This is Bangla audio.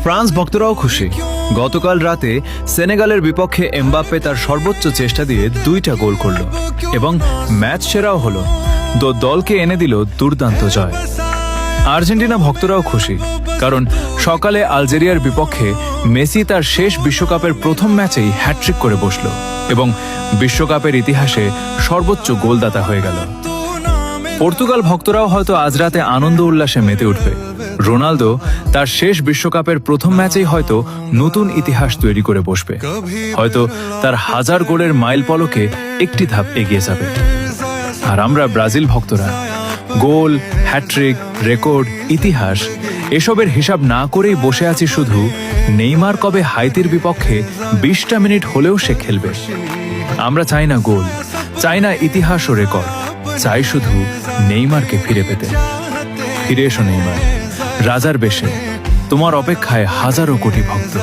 ফ্রান্স ভক্তরাও খুশি। গতকাল রাতে সেনেগালের বিপক্ষে এমবাপ্পে তার সর্বোচ্চ চেষ্টা দিয়ে 2টা গোল করল এবং ম্যাচ সেরাও হলো। দলকে এনে দিল দুর্দান্ত জয়। আর্জেন্টিনা ভক্তরাও খুশি, কারণ সকালে আলজেরিয়ার বিপক্ষে মেসি তার শেষ বিশ্বকাপের প্রথম ম্যাচেই হ্যাটট্রিক করে বসল এবং বিশ্বকাপের ইতিহাসে সর্বোচ্চ গোলদাতা হয়ে গেল। পর্তুগাল ভক্তরাও হয়তো আজ রাতে আনন্দ উল্লাসে মেতে উঠবে। রোনালদো তার শেষ বিশ্বকাপের প্রথম ম্যাচেই হয়তো নতুন ইতিহাস তৈরি করে বসবে। হয়তো তার 1000 গোলের মাইল ফলকে একটি ধাপ এগিয়ে যাবে। আর আমরা ব্রাজিল ভক্তরা গোল, হ্যাটট্রিক, রেকর্ড, ইতিহাস এসবের হিসাব না করেই বসে আছি শুধু নেইমার কবে হাইতির বিপক্ষে 20টা মিনিট হলেও সে খেলবে। আমরা চাই না গোল, চাই না ইতিহাস ও রেকর্ড, চাই শুধু নেইমারকে ফিরে পেতে। ফিরে এসো নেইমার, রাজার বেশে, তোমার অপেক্ষায় হাজারো কোটি ভক্ত।